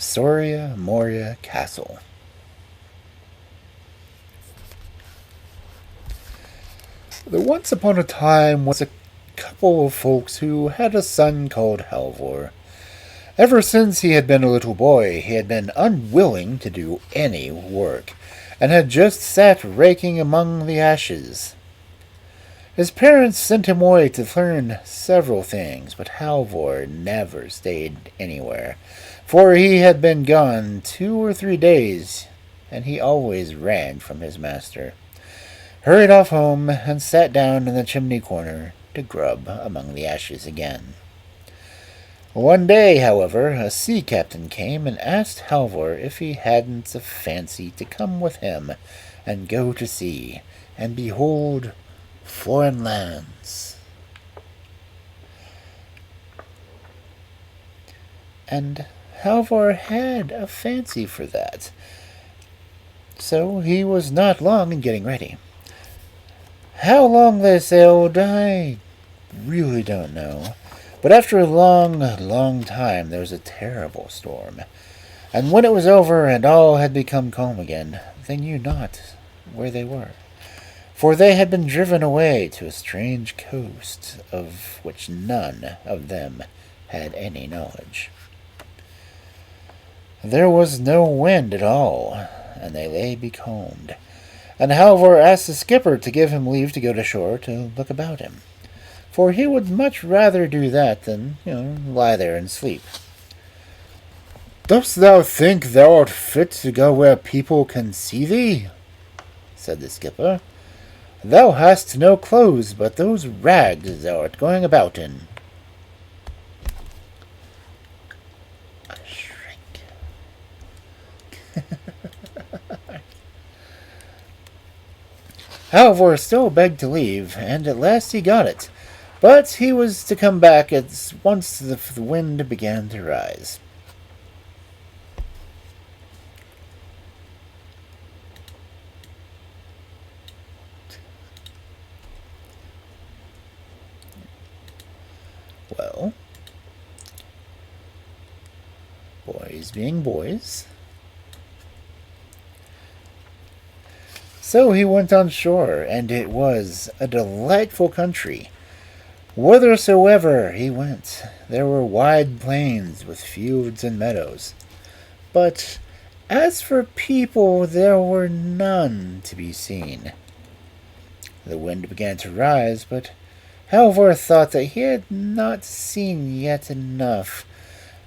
Soria Moria Castle. There once upon a time was a couple of folks who had a son called Halvor. Ever since he had been a little boy, he had been unwilling to do any work, and had just sat raking among the ashes. His parents sent him away to learn several things, but Halvor never stayed anywhere, for he had been gone 2 or 3 days, and he always ran from his master, hurried off home, and sat down in the chimney corner to grub among the ashes again. One day, however, a sea captain came and asked Halvor if he hadn't a fancy to come with him and go to sea and behold foreign lands. And Halvor had a fancy for that, so he was not long in getting ready. How long they sailed, I really don't know. But after a long, long time, there was a terrible storm. And when it was over and all had become calm again, they knew not where they were. For they had been driven away to a strange coast, of which none of them had any knowledge. There was no wind at all, and they lay becalmed. And Halvor asked the skipper to give him leave to go to shore to look about him, for he would much rather do that than, lie there and sleep. "Dost thou think thou art fit to go where people can see thee?" said the skipper. "Thou hast no clothes but those rags thou art going about in." A shrink. Halvor still begged to leave, and at last he got it, but he was to come back at once the wind began to rise. Well, boys being boys. So he went on shore, and it was a delightful country. Whithersoever he went, there were wide plains with fields and meadows. But as for people, there were none to be seen. The wind began to rise, but Halvor thought that he had not seen yet enough,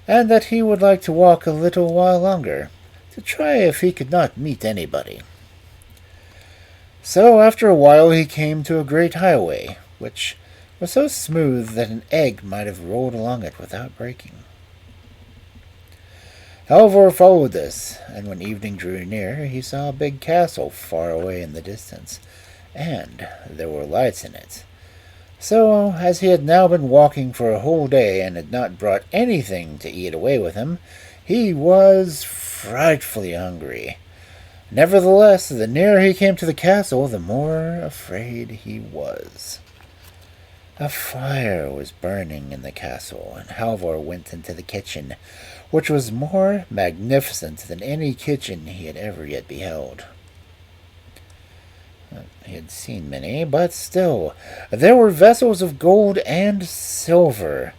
and that he would like to walk a little while longer, to try if he could not meet anybody. So after a while he came to a great highway, which was so smooth that an egg might have rolled along it without breaking. Halvor followed this, and when evening drew near, he saw a big castle far away in the distance, and there were lights in it. So, as he had now been walking for a whole day and had not brought anything to eat away with him, he was frightfully hungry. Nevertheless, the nearer he came to the castle, the more afraid he was. A fire was burning in the castle, and Halvor went into the kitchen, which was more magnificent than any kitchen he had ever yet beheld. He had seen many, but still, there were vessels of gold and silver,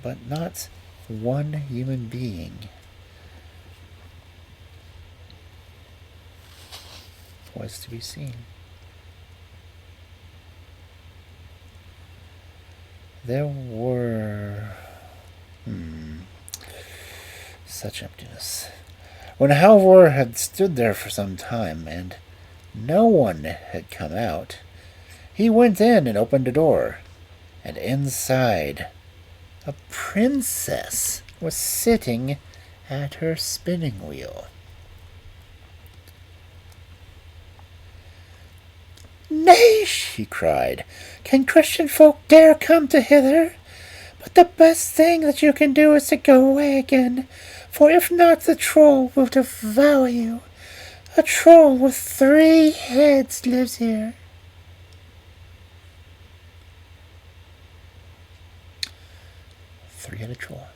but not one human being was to be seen. There were such emptiness. When Halvor had stood there for some time, and no one had come out, he went in and opened a door, and inside a princess was sitting at her spinning wheel. "Nay," she cried, "can Christian folk dare come to hither? But the best thing that you can do is to go away again, for if not, the troll will devour you. A troll with 3 heads lives here." 3-headed troll.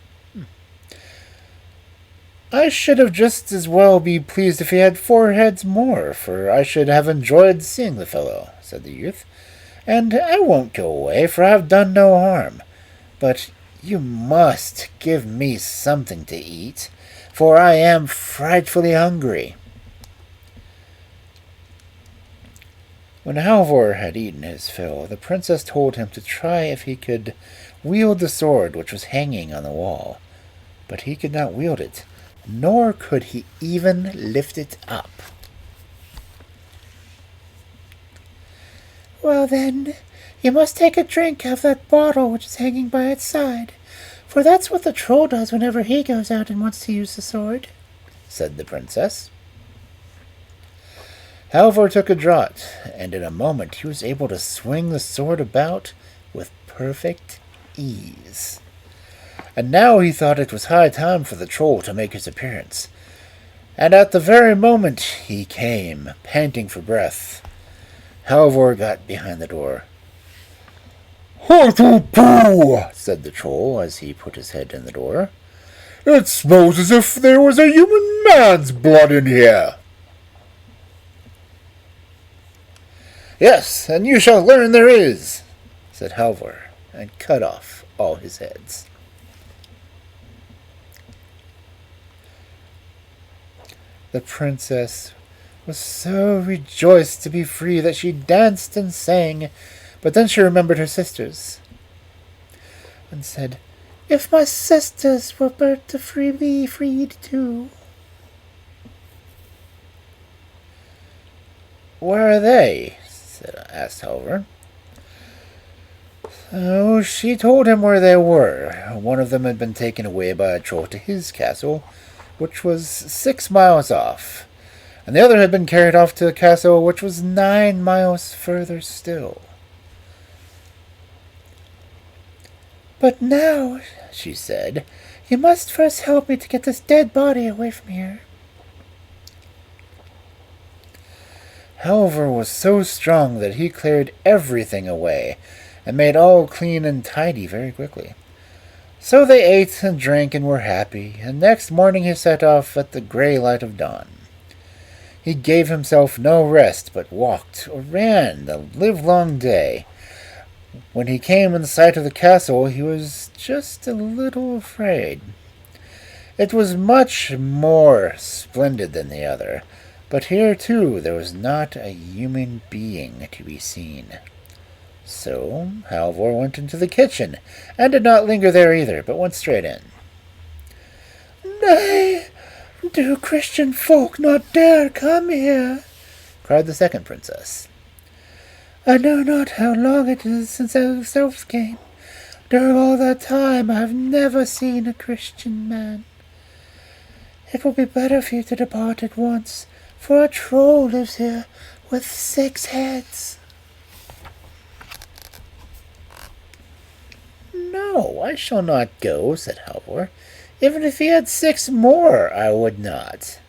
I should have just as well be pleased if he had 4 heads more, for I should have enjoyed seeing the fellow, said the youth. And I won't go away, for I have done no harm. But you must give me something to eat, for I am frightfully hungry. When Halvor had eaten his fill, the princess told him to try if he could wield the sword which was hanging on the wall. But he could not wield it, nor could he even lift it up. Well then, you must take a drink of that bottle which is hanging by its side, for that's what the troll does whenever he goes out and wants to use the sword, said the princess. Halvor took a draught, and in a moment he was able to swing the sword about with perfect ease. And now he thought it was high time for the troll to make his appearance. And at the very moment he came, panting for breath. Halvor got behind the door. "Pooh!" said the troll as he put his head in the door. "It smells as if there was a human man's blood in here." "Yes, and you shall learn there is," said Halvor, and cut off all his heads. The princess was so rejoiced to be free that she danced and sang, but then she remembered her sisters, and said, "If my sisters were but to be freed too." "Where are they?" asked Halvor. Oh, she told him where they were. One of them had been taken away by a troll to his castle, which was 6 miles off, and the other had been carried off to a castle which was 9 miles further still. "But now," she said, "you must first help me to get this dead body away from here." Halvor was so strong that he cleared everything away, and made all clean and tidy very quickly. So they ate and drank and were happy, and next morning he set off at the grey light of dawn. He gave himself no rest, but walked or ran the livelong day. When he came in sight of the castle, he was just a little afraid. It was much more splendid than the other, but here, too, there was not a human being to be seen. So Halvor went into the kitchen, and did not linger there either, but went straight in. "Nay, do Christian folk not dare come here?" cried the second princess. "I know not how long it is since I myself came. During all that time I have never seen a Christian man. It will be better for you to depart at once, for a troll lives here with 6 heads. "No, I shall not go," said Halvor. "Even if he had 6 more, I would not."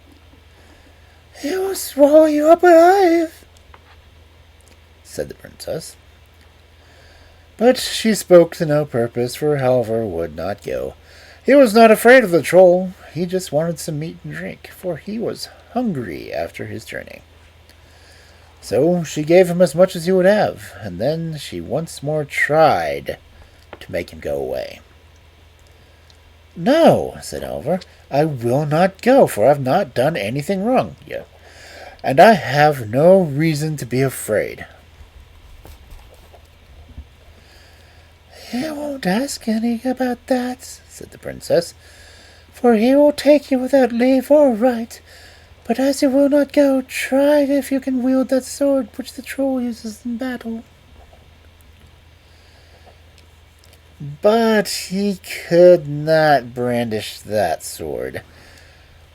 "He will swallow you up alive," said the princess. But she spoke to no purpose, for Halvor would not go. He was not afraid of the troll. He just wanted some meat and drink, for he was hungry after his journey. So she gave him as much as he would have, and then she once more tried to make him go away. "No," said Halvor, "I will not go, for I have not done anything wrong yet, and I have no reason to be afraid." "He won't ask any about that," said the princess, "for he will take you without leave or right. But as you will not go, try if you can wield that sword which the troll uses in battle." But he could not brandish that sword.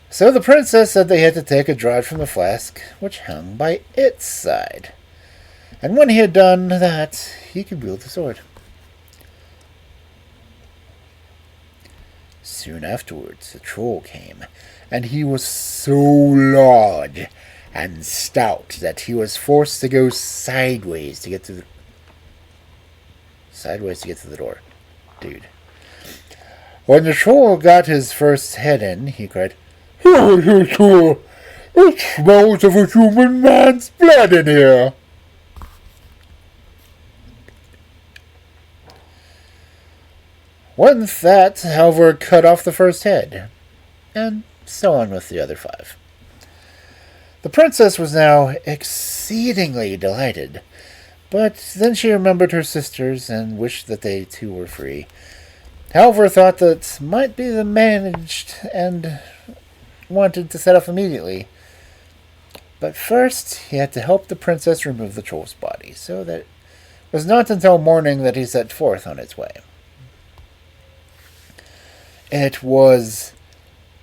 So the princess said they had to take a draught from the flask which hung by its side. And when he had done that, he could wield the sword. Soon afterwards the troll came, and he was so large and stout that he was forced to go sideways to get to the door. Dude. When the troll got his first head in, he cried, It smells of a human man's blood in here. With that, Halvor cut off the first head, and so on with the other 5. The princess was now exceedingly delighted, but then she remembered her sisters and wished that they too were free. Halvor thought that might be managed and wanted to set off immediately. But first, he had to help the princess remove the troll's body, so that it was not until morning that he set forth on his way. It was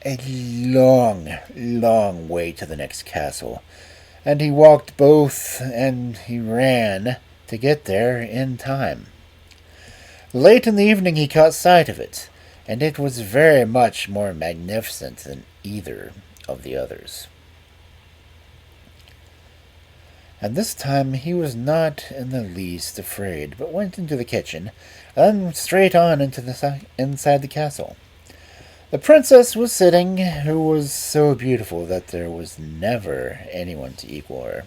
a long, long way to the next castle, and he walked both and he ran to get there in time. Late in the evening he caught sight of it, and it was very much more magnificent than either of the others. And this time he was not in the least afraid, but went into the kitchen, and then straight on into inside the castle. The princess was sitting, who was so beautiful that there was never anyone to equal her.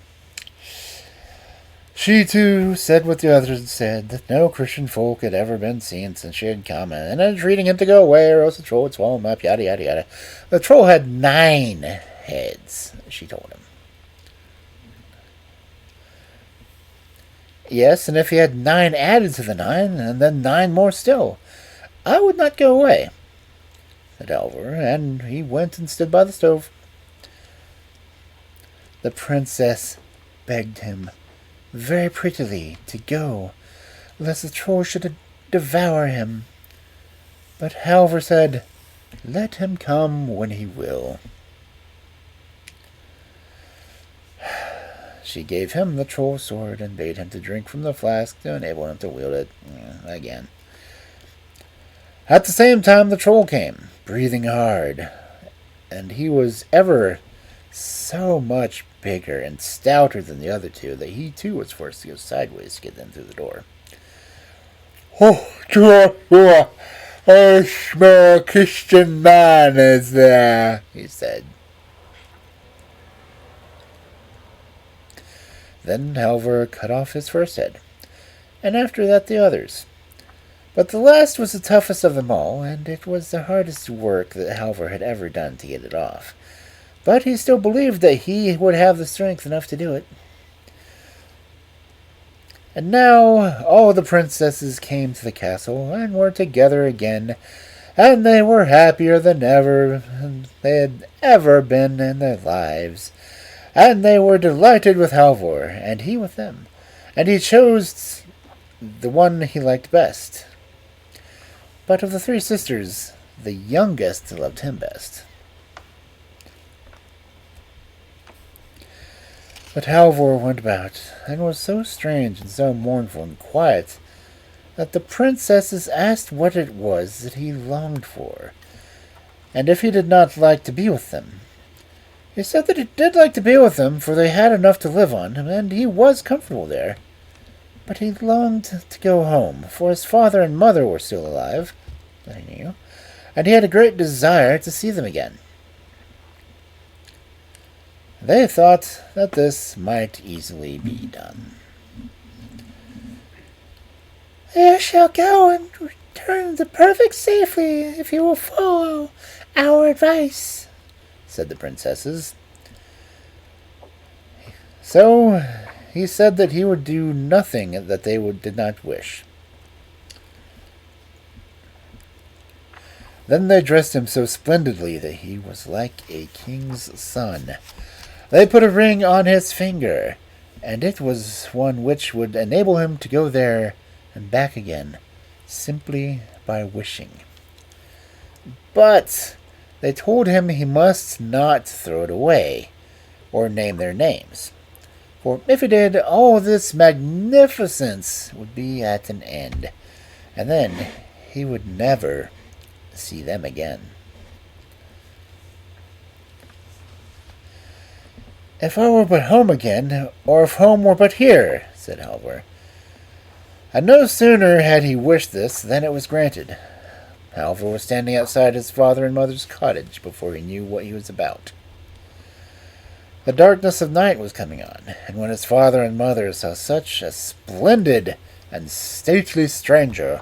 She, too, said what the others had said, that no Christian folk had ever been seen since she had come, and entreating him to go away, or else the troll would swallow him up, yada, yada, yada. The troll had 9 heads, she told him. Yes, and if he had 9 added to the 9, and then 9 more still, I would not go away, said Halvor, and he went and stood by the stove. The princess begged him very prettily to go, lest the troll should devour him. But Halvor said, "Let him come when he will." She gave him the troll's sword and bade him to drink from the flask to enable him to wield it again. At the same time the troll came, breathing hard, and he was ever so much bigger and stouter than the other 2 that he too was forced to go sideways to get in through the door. "Oh, I smell a Christian man is there," he said. Then Halvor cut off his first head, and after that the others. But the last was the toughest of them all, and it was the hardest work that Halvor had ever done to get it off. But he still believed that he would have the strength enough to do it. And now all the princesses came to the castle and were together again, and they were happier than ever they had ever been in their lives. And they were delighted with Halvor, and he with them, and he chose the one he liked best. But of the 3 sisters, the youngest loved him best. But Halvor went about, and was so strange and so mournful and quiet, that the princesses asked what it was that he longed for, and if he did not like to be with them. He said that he did like to be with them, for they had enough to live on, and he was comfortable there. But he longed to go home, for his father and mother were still alive, that he knew, and he had a great desire to see them again. They thought that this might easily be done. "You shall go and return to perfect safety if you will follow our advice," said the princesses. So he said that he would do nothing that they did not wish. Then they dressed him so splendidly that he was like a king's son. They put a ring on his finger, and it was one which would enable him to go there and back again, simply by wishing. But they told him he must not throw it away, or name their names. For if he did, all this magnificence would be at an end, and then he would never see them again. "If I were but home again, or if home were but here," said Halvor. And no sooner had he wished this than it was granted. Halvor was standing outside his father and mother's cottage before he knew what he was about. The darkness of night was coming on, and when his father and mother saw such a splendid and stately stranger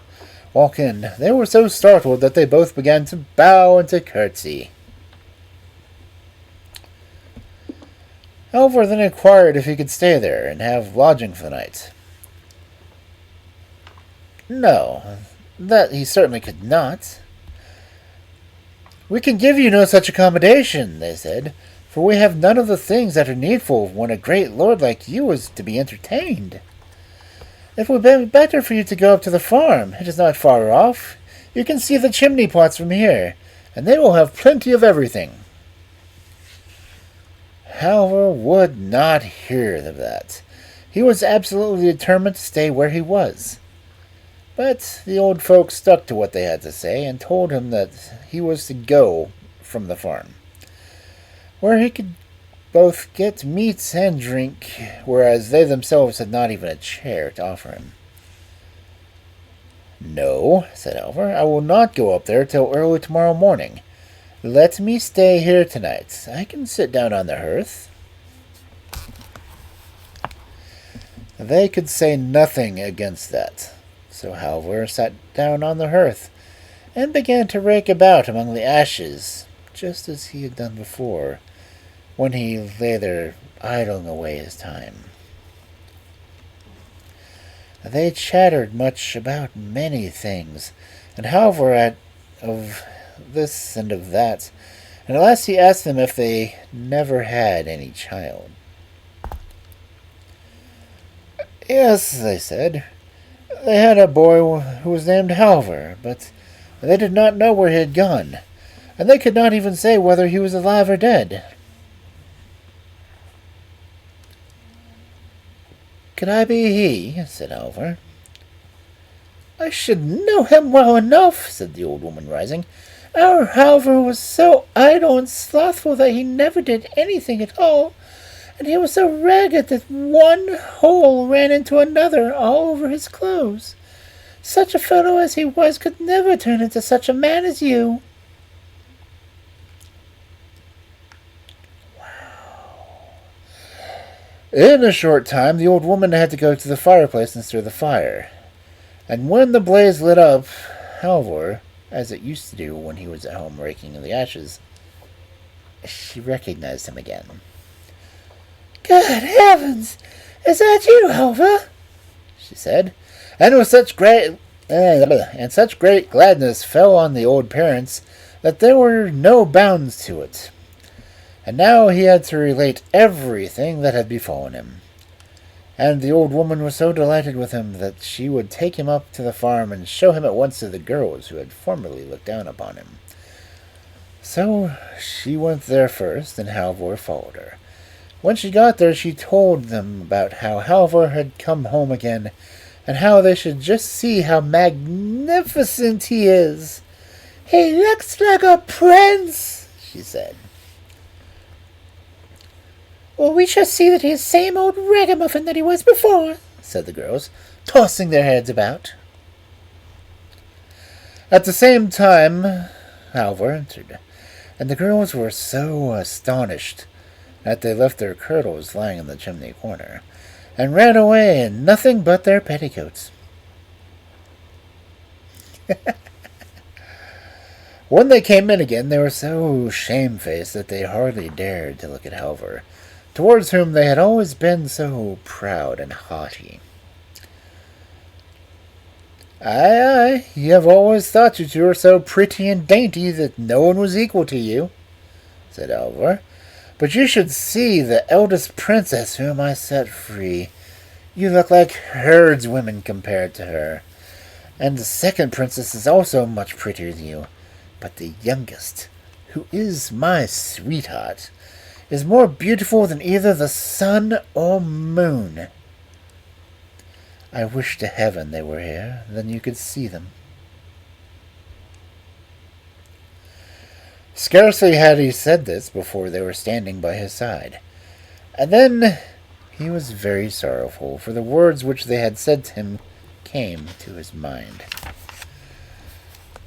walk in, they were so startled that they both began to bow and to curtsy. Halvor then inquired if he could stay there and have lodging for the night. No, that he certainly could not. We can give you no such accommodation, they said, for we have none of the things that are needful when a great lord like you is to be entertained. It would be better for you to go up to the farm. It is not far off. You can see the chimney pots from here, and they will have plenty of everything. Halvor would not hear of that. He was absolutely determined to stay where he was. But the old folks stuck to what they had to say and told him that he was to go from the farm, where he could both get meat and drink, whereas they themselves had not even a chair to offer him. No, said Halvor, I will not go up there till early tomorrow morning. Let me stay here tonight. I can sit down on the hearth. They could say nothing against that, so Halvor sat down on the hearth and began to rake about among the ashes, just as he had done before, when he lay there idling away his time. They chattered much about many things, and Halvor of this and of that, and at last he asked them if they never had any child. Yes, they said. They had a boy who was named Halvor, but they did not know where he had gone, and they could not even say whether he was alive or dead. Could I be he? Said Halvor. I should know him well enough, said the old woman, rising. Our Halvor was so idle and slothful that he never did anything at all, and he was so ragged that one hole ran into another all over his clothes. Such a fellow as he was could never turn into such a man as you. In a short time, the old woman had to go to the fireplace and stir the fire. And when the blaze lit up, Halvor, as it used to do when he was at home raking in the ashes, she recognized him again. Good heavens! Is that you, Halvor? She said, and with such great gladness fell on the old parents that there were no bounds to it. And now he had to relate everything that had befallen him. And the old woman was so delighted with him that she would take him up to the farm and show him at once to the girls who had formerly looked down upon him. So she went there first, and Halvor followed her. When she got there, she told them about how Halvor had come home again, and how they should just see how magnificent he is. He looks like a prince, she said. Well, we shall see that he is the same old ragamuffin that he was before, said the girls, tossing their heads about. At the same time, Halvor entered, and the girls were so astonished that they left their kirtles lying in the chimney corner, and ran away in nothing but their petticoats. When they came in again, they were so shamefaced that they hardly dared to look at Halvor, towards whom they had always been so proud and haughty. Aye, you have always thought that you were so pretty and dainty that no one was equal to you, said Halvor. But you should see the eldest princess whom I set free. You look like herdswomen compared to her. And the second princess is also much prettier than you. But the youngest, who is my sweetheart, is more beautiful than either the sun or moon. I wish to heaven they were here, then you could see them. Scarcely had he said this before they were standing by his side. And then he was very sorrowful, for the words which they had said to him came to his mind.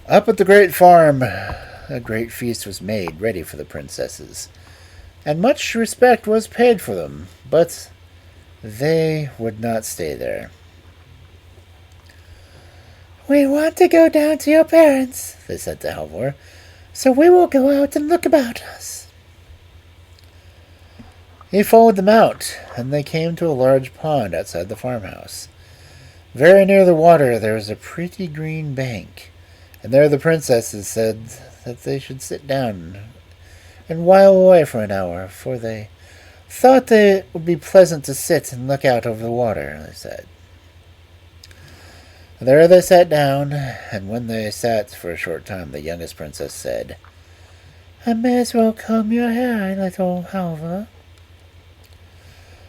Up at the great farm, a great feast was made ready for the princesses, and much respect was paid for them, but they would not stay there. "We want to go down to your parents," they said to Halvor, "so we will go out and look about us." He followed them out, and they came to a large pond outside the farmhouse. Very near the water there was a pretty green bank, and there the princesses said that they should sit down and while away for an hour, for they thought that it would be pleasant to sit and look out over the water, they said. There they sat down, and when they sat for a short time, the youngest princess said, "I may as well comb your hair, little Halvor."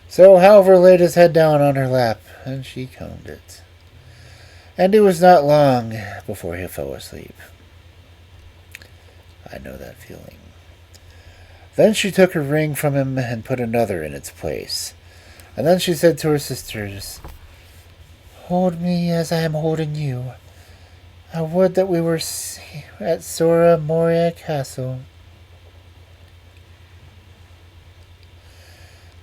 So Halvor laid his head down on her lap, and she combed it. And it was not long before he fell asleep. I know that feeling. Then she took a ring from him and put another in its place. And then she said to her sisters, "Hold me as I am holding you. I would that we were at Soria Moria Castle."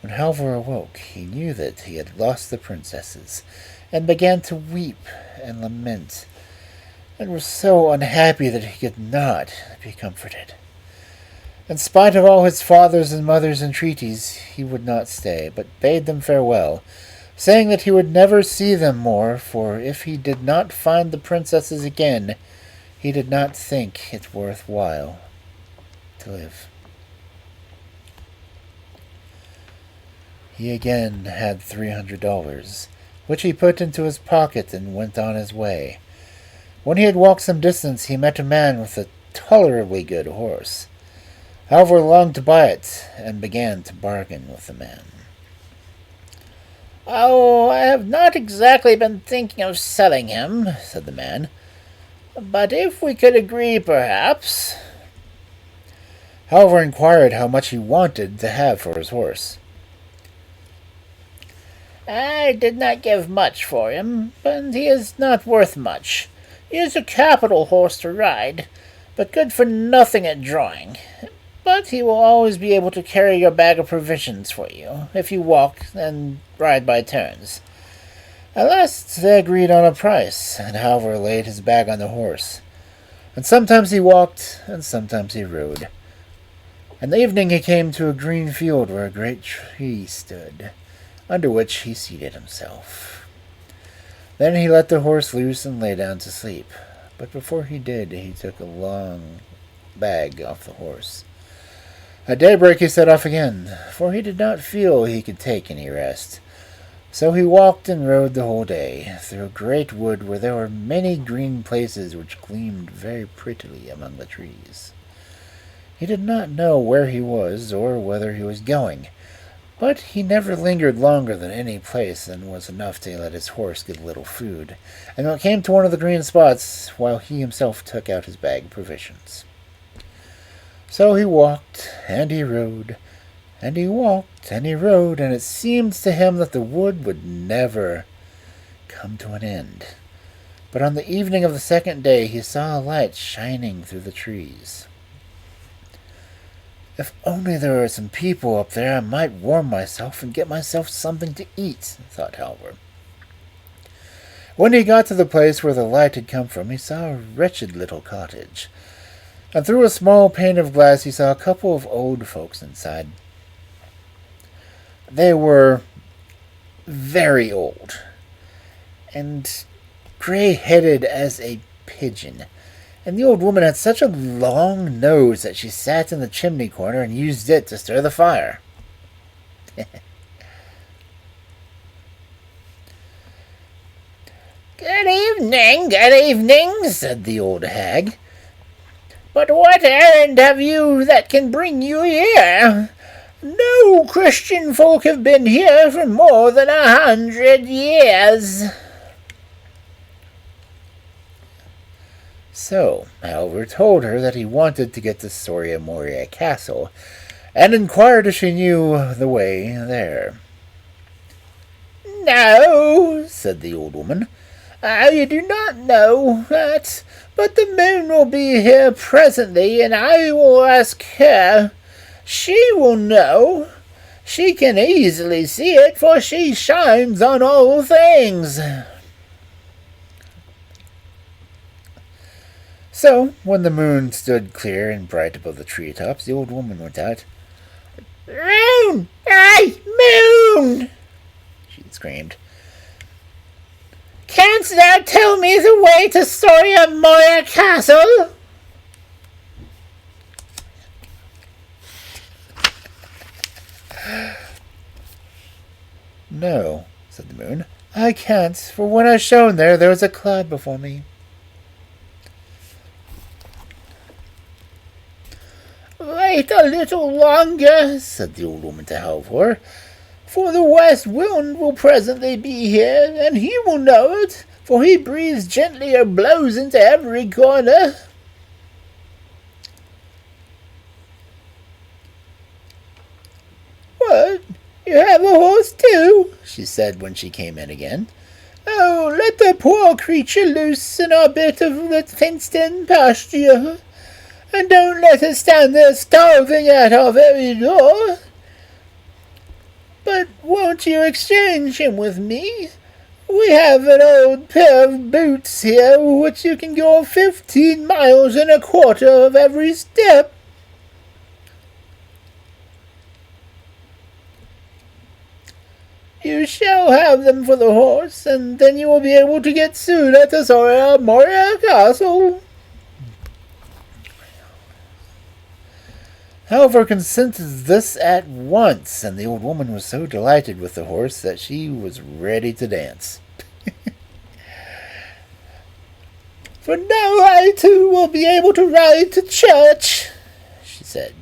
When Halvor awoke, he knew that he had lost the princesses, and began to weep and lament, and was so unhappy that he could not be comforted. In spite of all his father's and mother's entreaties, he would not stay, but bade them farewell, saying that he would never see them more, for if he did not find the princesses again, he did not think it worth while to live. He again had $300, which he put into his pocket and went on his way. When he had walked some distance, he met a man with a tolerably good horse. Halvor longed to buy it, and began to bargain with the man. "Oh, I have not exactly been thinking of selling him," said the man. "But if we could agree, perhaps—" Halvor inquired how much he wanted to have for his horse. "I did not give much for him, but he is not worth much. He is a capital horse to ride, but good for nothing at drawing. But he will always be able to carry your bag of provisions for you, if you walk and ride by turns." At last they agreed on a price, and Halvor laid his bag on the horse. And sometimes he walked, and sometimes he rode. In the evening he came to a green field where a great tree stood, under which he seated himself. Then he let the horse loose and lay down to sleep. But before he did, he took a long bag off the horse. At daybreak he set off again, for he did not feel he could take any rest. So he walked and rode the whole day, through a great wood where there were many green places which gleamed very prettily among the trees. He did not know where he was, or whither he was going, but he never lingered longer than any place than was enough to let his horse get a little food, and came to one of the green spots, while he himself took out his bag of provisions. So he walked, and he rode, and he walked, and he rode, and it seemed to him that the wood would never come to an end. But on the evening of the second day he saw a light shining through the trees. "If only there were some people up there, I might warm myself and get myself something to eat," thought Halvor. When he got to the place where the light had come from, he saw a wretched little cottage, and through a small pane of glass he saw a couple of old folks inside. They were very old, and gray-headed as a pigeon, and the old woman had such a long nose that she sat in the chimney corner and used it to stir the fire. Good evening," said the old hag. "But what errand have you that can bring you here? No Christian folk have been here for more than 100 years." So Halvor told her that he wanted to get to Soria Moria Castle, and inquired if she knew the way there. "No," said the old woman. I do not know that, but the moon will be here presently, and I will ask her. She will know. She can easily see it, for she shines on all things. So, when the moon stood clear and bright above the treetops, the old woman went out. Moon! Hey, moon! She screamed. Canst thou tell me the way to Soria Moria Castle? No, said the moon. I can't, for when I shone there was a cloud before me. Wait a little longer, said the old woman to Halvor, for the west wind will presently be here, and he will know it, for he breathes gently or blows into every corner. What? You have a horse too? She said when she came in again. Oh, let the poor creature loose in our bit of the fenced-in pasture, and don't let her stand there starving at our very door. But won't you exchange him with me? We have an old pair of boots here which you can go 15 miles in a quarter of every step. You shall have them for the horse, and then you will be able to get soon at the Soria Moria Castle. Halvor consented to this at once, and the old woman was so delighted with the horse that she was ready to dance. For now I too will be able to ride to church, she said.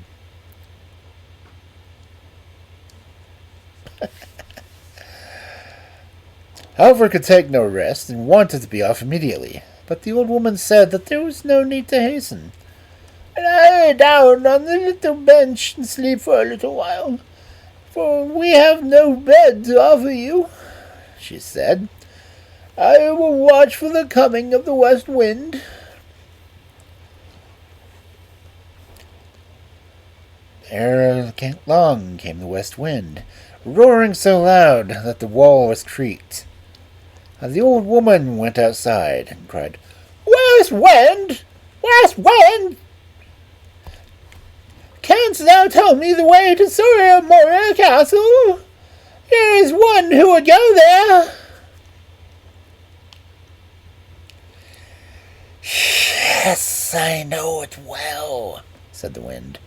Halvor could take no rest and wanted to be off immediately, but the old woman said that there was no need to hasten. Lie down on the little bench and sleep for a little while, for we have no bed to offer you, she said. I will watch for the coming of the west wind. Ere long came the west wind, roaring so loud that the walls creaked. The old woman went outside and cried, West wind! West wind! Canst thou tell me the way to Soria Moria Castle? There is one who would go there. Yes, I know it well, said the wind.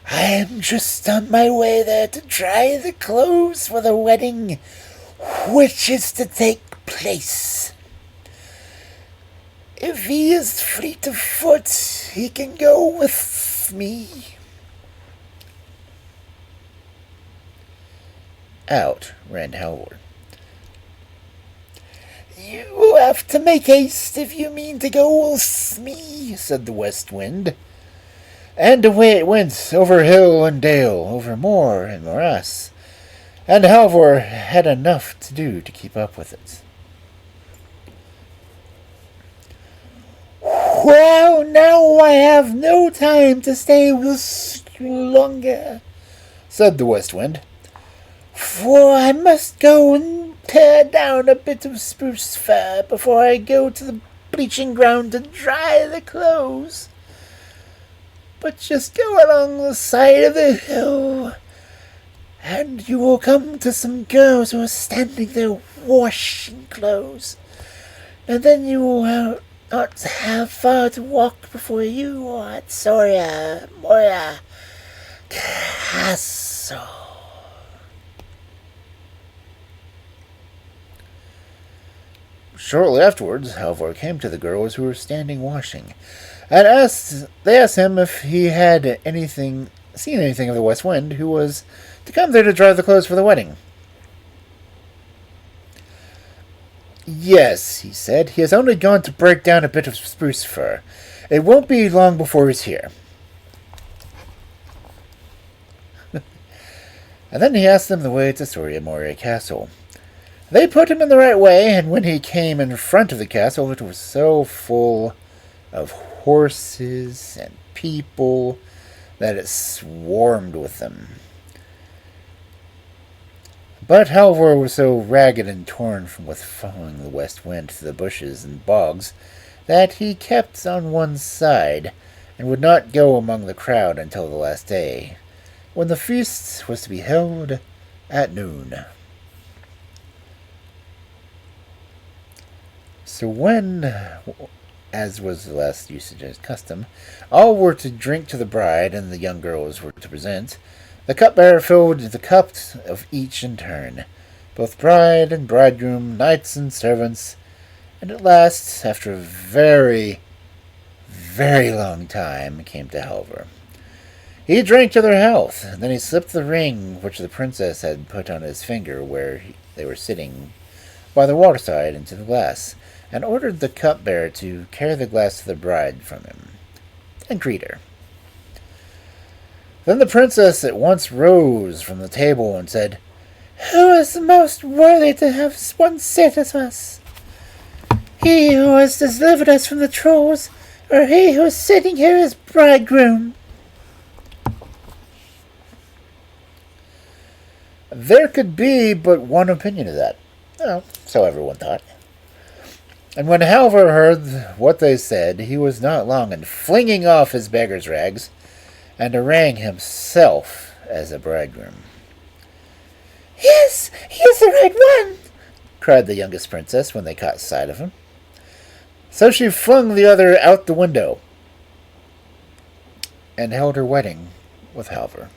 I am just on my way there to dry the clothes for the wedding, which is to take place. If he is fleet of foot, he can go with me. Out ran Halvor. You have to make haste if you mean to go with me, said the west wind. And away it went, over hill and dale, over moor and morass, and Halvor had enough to do to keep up with it. Well, now I have no time to stay with you longer, said the west wind, for I must go and tear down a bit of spruce fir before I go to the bleaching ground to dry the clothes. But just go along the side of the hill, and you will come to some girls who are standing there washing clothes, and then you will not have far to walk before you are at Soria Moria Castle. Shortly afterwards, Halvor came to the girls who were standing washing, and they asked him if he had seen anything of the west wind, who was to come there to dry the clothes for the wedding. Yes, he said, he has only gone to break down a bit of spruce fir. It won't be long before he's here. And then he asked them the way to Soria Moria Castle. They put him in the right way, and when he came in front of the castle, it was so full of horses and people that it swarmed with them. But Halvor was so ragged and torn from with following the west wind through the bushes and bogs that he kept on one side and would not go among the crowd until the last day, when the feast was to be held at noon. So when, as was the last usage and custom, all were to drink to the bride and the young girls were to present, the cupbearer filled the cups of each in turn, both bride and bridegroom, knights and servants, and at last, after a very, very long time, came to Halvor. He drank to their health, and then he slipped the ring which the princess had put on his finger where they were sitting by the waterside into the glass, and ordered the cupbearer to carry the glass to the bride from him, and greet her. Then the princess at once rose from the table and said, "Who is the most worthy to have one sit as us? He who has delivered us from the trolls, or he who is sitting here as bridegroom?" There could be but one opinion of that. Oh, so everyone thought. And when Halvor heard what they said, he was not long in flinging off his beggar's rags and arraying himself as a bridegroom. "Yes, he is the right one!" cried the youngest princess when they caught sight of him. So she flung the other out the window and held her wedding with Halvor.